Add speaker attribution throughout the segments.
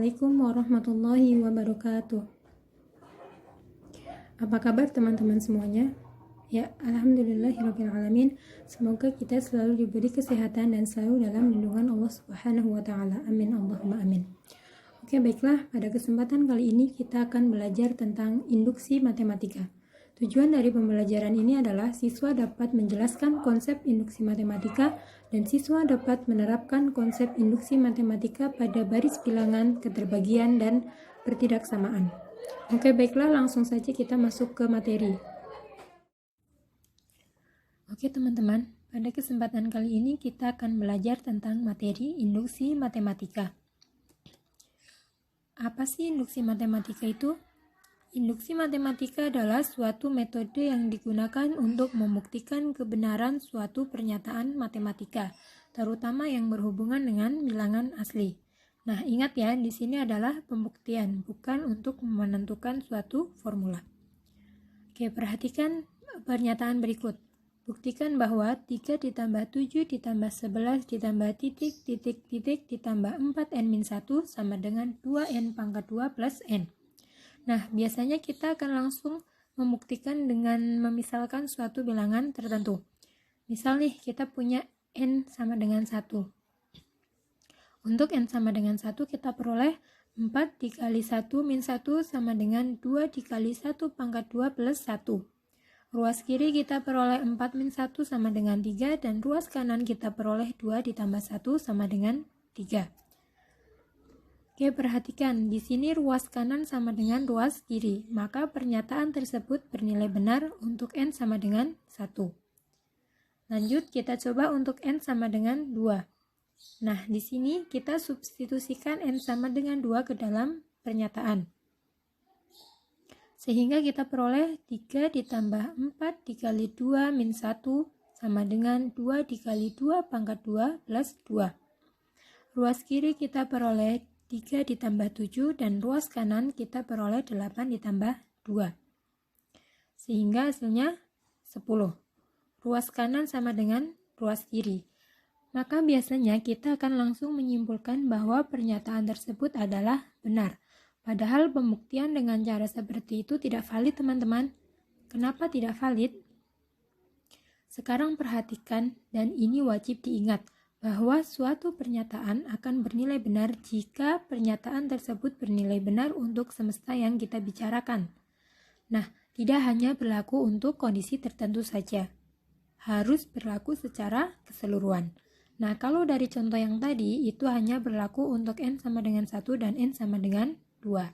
Speaker 1: Assalamualaikum warahmatullahi wabarakatuh. Apa kabar teman-teman semuanya? Ya, alhamdulillahirrabbilalamin. Semoga kita selalu diberi kesehatan dan selalu dalam lindungan Allah Subhanahu wa taala. Amin Allahumma amin. Oke, baiklah, pada kesempatan kali ini kita akan belajar tentang induksi matematika. Tujuan dari pembelajaran ini adalah siswa dapat menjelaskan konsep induksi matematika dan siswa dapat menerapkan konsep induksi matematika pada baris bilangan, keterbagian, dan pertidaksamaan. Oke, baiklah, langsung saja kita masuk ke materi. Oke teman-teman, pada kesempatan kali ini kita akan belajar tentang materi induksi matematika. Apa sih induksi matematika itu? Induksi matematika adalah suatu metode yang digunakan untuk membuktikan kebenaran suatu pernyataan matematika, terutama yang berhubungan dengan bilangan asli. Nah, ingat ya, di sini adalah pembuktian, bukan untuk menentukan suatu formula. Oke, perhatikan pernyataan berikut. Buktikan bahwa 3 ditambah 7 ditambah 11 ditambah titik titik titik ditambah 4n-1 sama dengan 2n pangkat 2 plus n. Nah, biasanya kita akan langsung membuktikan dengan memisalkan suatu bilangan tertentu. Misal nih, kita punya n sama dengan 1. Untuk n sama dengan 1, kita peroleh 4 dikali 1 min 1 sama dengan 2 dikali 1 pangkat 2 plus 1. Ruas kiri kita peroleh 4 min 1 sama dengan 3, dan ruas kanan kita peroleh 2 ditambah 1 sama dengan 3. Oke, perhatikan, di sini ruas kanan sama dengan ruas kiri, maka pernyataan tersebut bernilai benar untuk n sama dengan 1. Lanjut, kita coba untuk n sama dengan 2. Nah, di sini kita substitusikan n sama dengan 2 ke dalam pernyataan. Sehingga kita peroleh 3 ditambah 4 dikali 2 min 1 sama dengan 2 dikali 2 pangkat 2 plus 2. Ruas kiri kita peroleh 3 ditambah 7 dan ruas kanan kita peroleh 8 ditambah 2. Sehingga hasilnya 10. Ruas kanan sama dengan ruas kiri. Maka biasanya kita akan langsung menyimpulkan bahwa pernyataan tersebut adalah benar. Padahal pembuktian dengan cara seperti itu tidak valid, teman-teman. Kenapa tidak valid? Sekarang perhatikan, dan ini wajib diingat, bahwa suatu pernyataan akan bernilai benar jika pernyataan tersebut bernilai benar untuk semesta yang kita bicarakan. Nah, tidak hanya berlaku untuk kondisi tertentu saja. Harus berlaku secara keseluruhan. Nah, kalau dari contoh yang tadi, itu hanya berlaku untuk n sama dengan 1 dan n sama dengan 2.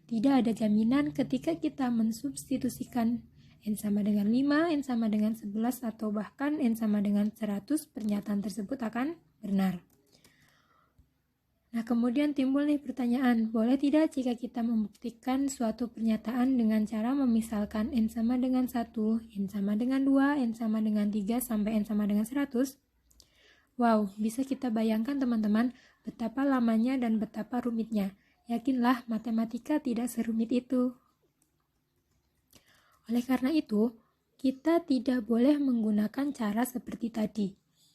Speaker 1: Tidak ada jaminan ketika kita mensubstitusikan n sama dengan 5, n sama dengan 11, atau bahkan n sama dengan 100, pernyataan tersebut akan benar. Nah, kemudian timbul nih pertanyaan, boleh tidak jika kita membuktikan suatu pernyataan dengan cara memisalkan n sama dengan 1, n sama dengan 2, n sama dengan 3, sampai n sama dengan 100? Wow, bisa kita bayangkan teman-teman betapa lamanya dan betapa rumitnya. Yakinlah, matematika tidak serumit itu. Oleh karena itu, kita tidak boleh menggunakan cara seperti tadi.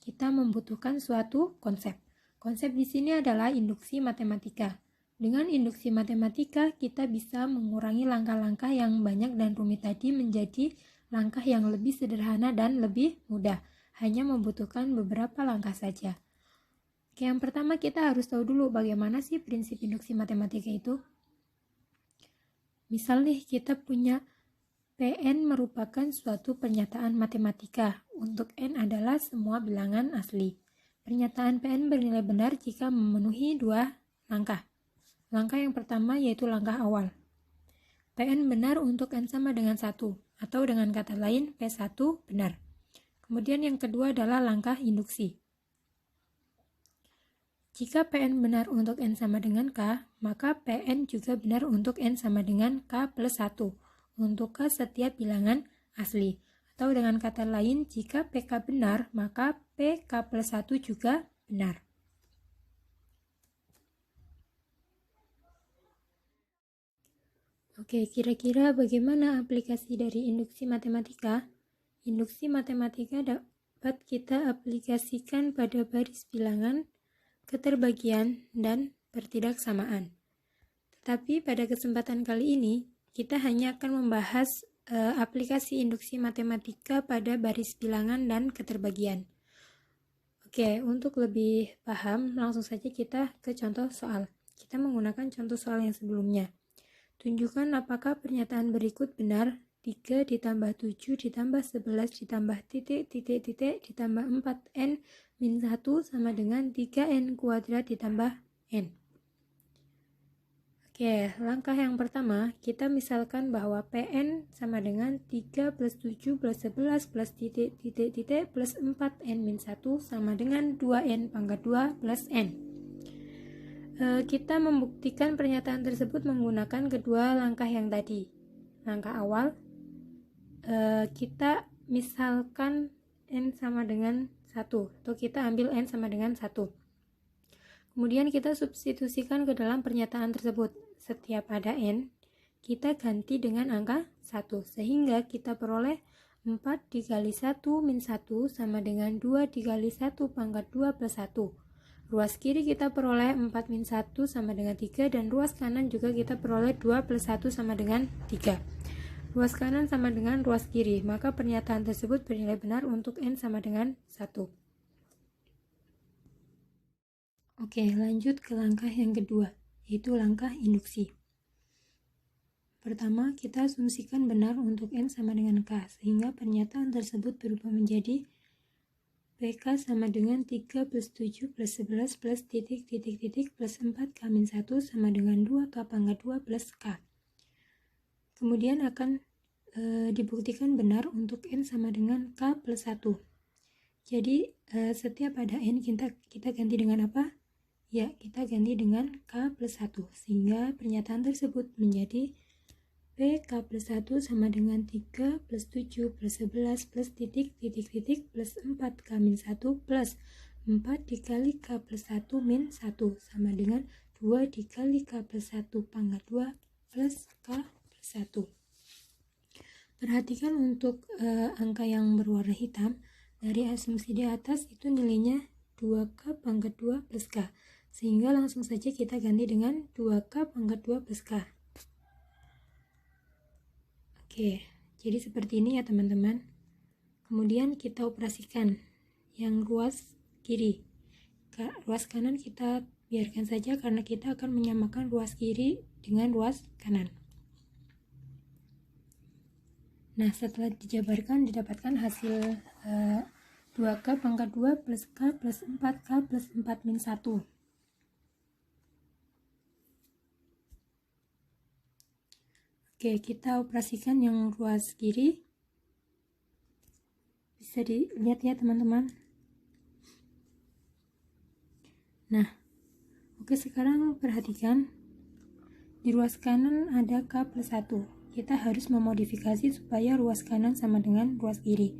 Speaker 1: Kita membutuhkan suatu konsep. Konsep di sini adalah induksi matematika. Dengan induksi matematika, kita bisa mengurangi langkah-langkah yang banyak dan rumit tadi menjadi langkah yang lebih sederhana dan lebih mudah. Hanya membutuhkan beberapa langkah saja. Oke, yang pertama kita harus tahu dulu bagaimana sih prinsip induksi matematika itu. Misal nih, kita punya Pn merupakan suatu pernyataan matematika. Untuk n adalah semua bilangan asli. Pernyataan Pn bernilai benar jika memenuhi 2 langkah. Langkah yang pertama yaitu langkah awal. Pn benar untuk n sama dengan 1, atau dengan kata lain P1 benar. Kemudian yang kedua adalah langkah induksi. Jika Pn benar untuk n sama dengan k, maka Pn juga benar untuk n sama dengan k plus 1. Untuk k setiap bilangan asli. Atau dengan kata lain, jika PK benar, maka PK plus 1 juga benar. Oke, kira-kira bagaimana aplikasi dari induksi matematika? Induksi matematika dapat kita aplikasikan pada baris bilangan, keterbagian, dan pertidaksamaan. Tapi pada kesempatan kali ini, kita hanya akan membahas aplikasi induksi matematika pada baris bilangan dan keterbagian. Oke, untuk lebih paham, langsung saja kita ke contoh soal. Kita menggunakan contoh soal yang sebelumnya. Tunjukkan apakah pernyataan berikut benar. 3 ditambah 7 ditambah 11 ditambah titik ditambah 4n min 1 sama dengan 3n kuadrat ditambah n. Oke, langkah yang pertama, kita misalkan bahwa PN sama dengan 3 plus 7 plus 11 plus titik plus 4N min 1 sama dengan 2N pangkat 2 plus N. Kita membuktikan pernyataan tersebut menggunakan kedua langkah yang tadi. Langkah awal, kita misalkan N sama dengan 1, atau kita ambil N sama dengan 1. Kemudian kita substitusikan ke dalam pernyataan tersebut. Setiap ada N, kita ganti dengan angka 1, sehingga kita peroleh 4 dikali 1 min 1 sama dengan 2 dikali 1 pangkat 2 plus 1. Ruas kiri kita peroleh 4 min 1 sama dengan 3, dan ruas kanan juga kita peroleh 2 plus 1 sama dengan 3. Ruas kanan sama dengan ruas kiri, maka pernyataan tersebut bernilai benar untuk N sama dengan 1. Oke, lanjut ke langkah yang kedua, yaitu langkah induksi. Pertama, kita asumsikan benar untuk N sama dengan K, sehingga pernyataan tersebut berubah menjadi PK sama dengan 3 plus 7 plus 11 plus titik plus 4K min 1 sama dengan 2K pangkat 2 plus K. Kemudian akan dibuktikan benar untuk N sama dengan K plus 1. Jadi, setiap ada N, kita ganti dengan apa? Ya, kita ganti dengan K plus 1, sehingga pernyataan tersebut menjadi PK plus 1 sama dengan 3 plus 7 plus 11 plus titik plus 4K min 1 plus 4 dikali K plus 1 min 1 sama dengan 2 dikali K plus 1 pangkat 2 plus K plus 1. Perhatikan untuk angka yang berwarna hitam, dari asumsi di atas itu nilainya 2K pangkat 2 plus K. Sehingga langsung saja kita ganti dengan 2K pangkat 2 plus K. Oke, jadi seperti ini ya teman-teman. Kemudian kita operasikan yang ruas kiri. Ruas kanan kita biarkan saja karena kita akan menyamakan ruas kiri dengan ruas kanan. Nah, setelah dijabarkan didapatkan hasil 2K pangkat 2 plus K plus 4K plus 4 min 1. Oke, kita operasikan yang ruas kiri. Bisa dilihat ya teman-teman. Nah, oke, sekarang perhatikan. Di ruas kanan ada K plus 1. Kita harus memodifikasi supaya ruas kanan sama dengan ruas kiri.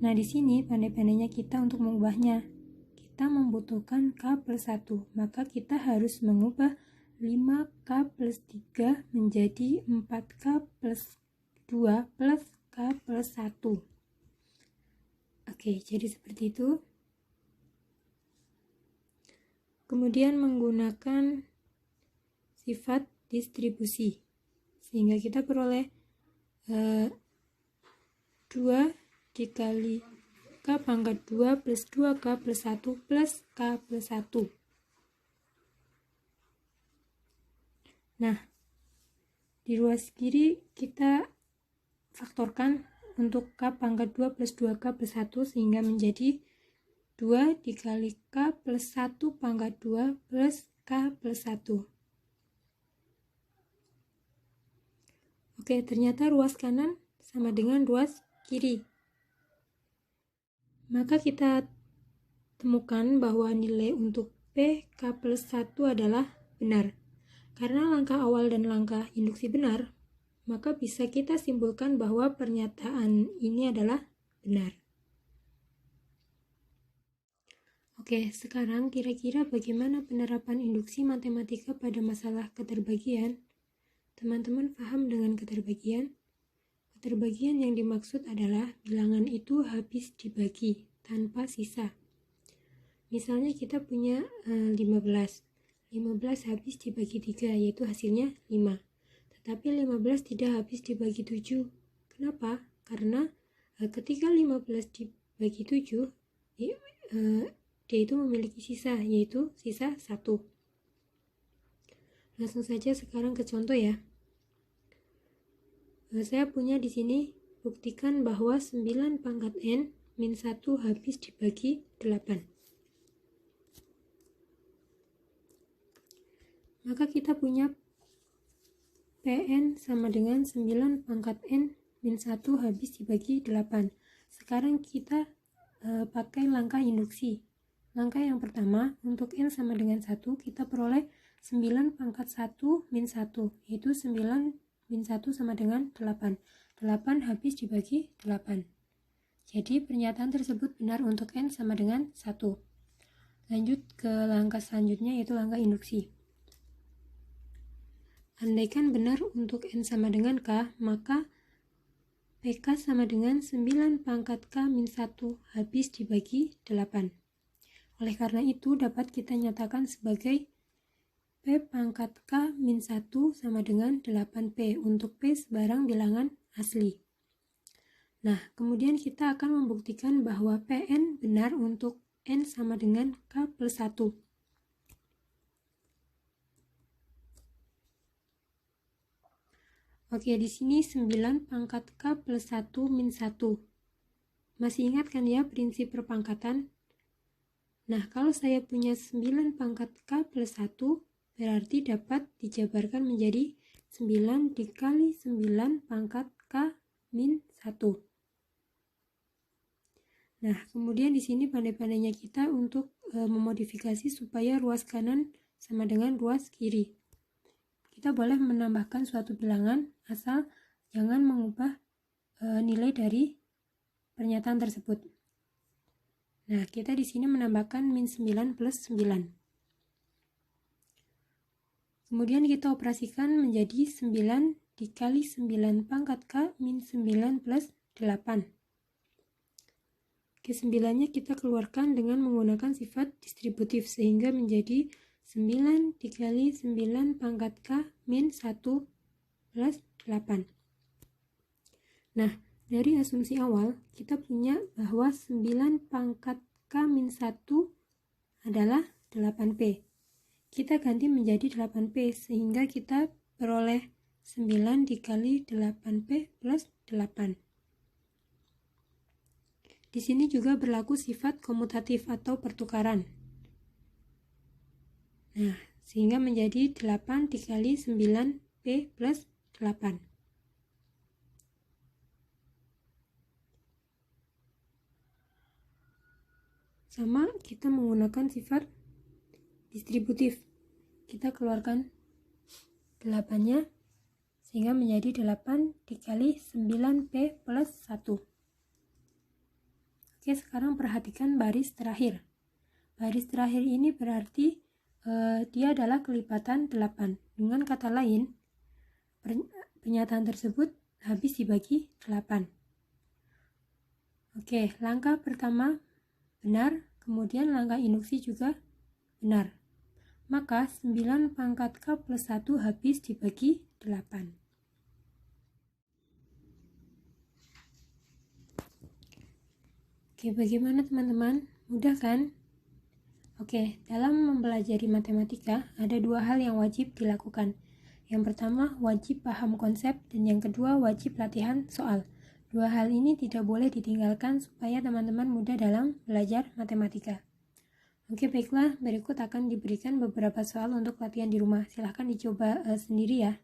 Speaker 1: Nah, di sini pandai-pandainya kita untuk mengubahnya. Kita membutuhkan K plus 1, maka kita harus mengubah 5K plus 3 menjadi 4K plus 2 plus K plus 1. Oke, jadi seperti itu. Kemudian menggunakan sifat distribusi, sehingga kita peroleh 2 dikali K pangkat 2 plus 2K plus 1 plus K plus 1. Nah, di ruas kiri kita faktorkan untuk K pangkat 2 plus 2K plus 1 sehingga menjadi 2 dikali K plus 1 pangkat 2 plus K plus 1. Oke, ternyata ruas kanan sama dengan ruas kiri. Maka kita temukan bahwa nilai untuk PK plus 1 adalah benar. Karena langkah awal dan langkah induksi benar, maka bisa kita simpulkan bahwa pernyataan ini adalah benar. Oke, sekarang kira-kira bagaimana penerapan induksi matematika pada masalah keterbagian? Teman-teman paham dengan keterbagian? Keterbagian yang dimaksud adalah bilangan itu habis dibagi tanpa sisa. Misalnya kita punya 15. 15 habis dibagi 3, yaitu hasilnya 5. Tetapi 15 tidak habis dibagi 7. Kenapa? Karena ketika 15 dibagi 7, dia itu memiliki sisa, yaitu sisa 1. Langsung saja sekarang ke contoh ya. Saya punya di sini, buktikan bahwa 9 pangkat N min 1 habis dibagi 8. Maka kita punya Pn sama dengan 9 pangkat N min 1 habis dibagi 8. Sekarang kita pakai langkah induksi. Langkah yang pertama, untuk N sama dengan 1, kita peroleh 9 pangkat 1 min 1, yaitu 9 min 1 sama dengan 8. 8 habis dibagi 8. Jadi pernyataan tersebut benar untuk N sama dengan 1. Lanjut ke langkah selanjutnya, yaitu langkah induksi. Andaikan benar untuk N sama dengan K, maka PK sama dengan 9 pangkat K min 1 habis dibagi 8. Oleh karena itu, dapat kita nyatakan sebagai P pangkat K min 1 sama dengan 8P untuk P sebarang bilangan asli. Nah, kemudian kita akan membuktikan bahwa Pn benar untuk N sama dengan K plus 1. Oke, di sini 9 pangkat K plus 1 min 1. Masih ingat kan ya prinsip perpangkatan? Nah, kalau saya punya 9 pangkat K plus 1, berarti dapat dijabarkan menjadi 9 dikali 9 pangkat K min 1. Nah, kemudian di sini pandai-pandainya kita untuk memodifikasi supaya ruas kanan sama dengan ruas kiri. Kita boleh menambahkan suatu bilangan asal jangan mengubah nilai dari pernyataan tersebut. Nah, kita di sini menambahkan min 9 plus 9. Kemudian kita operasikan menjadi 9 dikali 9 pangkat K min 9 plus 8. Oke, 9-nya kita keluarkan dengan menggunakan sifat distributif sehingga menjadi 9 dikali 9 pangkat K min 1 plus 8. Nah, dari asumsi awal kita punya bahwa 9 pangkat K min 1 adalah 8P. Kita ganti menjadi 8P sehingga kita peroleh 9 dikali 8P plus 8. Di sini juga berlaku sifat komutatif atau pertukaran. Nah, sehingga menjadi 8 dikali 9P plus 8. Sama, kita menggunakan sifat distributif. Kita keluarkan 8-nya sehingga menjadi 8 dikali 9P plus 1. Oke, sekarang perhatikan baris terakhir. Baris terakhir ini berarti dia adalah kelipatan 8. Dengan kata lain, pernyataan tersebut habis dibagi 8. Oke, langkah pertama benar, kemudian langkah induksi juga benar. Maka 9 pangkat K plus 1 habis dibagi 8. Oke, bagaimana teman-teman? Mudah kan? Oke, dalam mempelajari matematika ada dua hal yang wajib dilakukan. Yang pertama, wajib paham konsep, dan yang kedua, wajib latihan soal. Dua hal ini tidak boleh ditinggalkan supaya teman-teman mudah dalam belajar matematika. Oke, baiklah, berikut akan diberikan beberapa soal untuk latihan di rumah. Silahkan dicoba sendiri ya.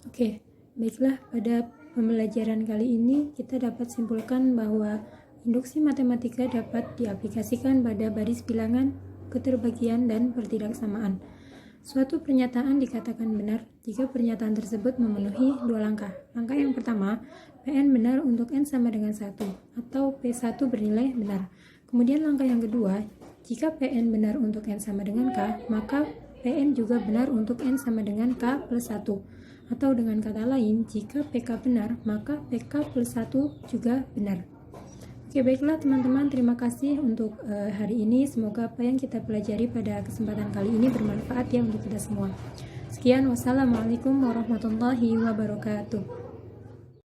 Speaker 1: Oke, baiklah, pada pembelajaran kali ini kita dapat simpulkan bahwa induksi matematika dapat diaplikasikan pada baris bilangan, keterbagian, dan pertidaksamaan. Suatu pernyataan dikatakan benar jika pernyataan tersebut memenuhi dua langkah. Langkah yang pertama, Pn benar untuk N sama dengan 1 atau P1 bernilai benar. Kemudian langkah yang kedua, jika Pn benar untuk N sama dengan K, maka Pn juga benar untuk N sama dengan K plus 1. Atau dengan kata lain, jika PK benar, maka PK plus 1 juga benar. Oke, baiklah teman-teman, terima kasih untuk hari ini. Semoga apa yang kita pelajari pada kesempatan kali ini bermanfaat ya untuk kita semua. Sekian, wassalamualaikum warahmatullahi wabarakatuh.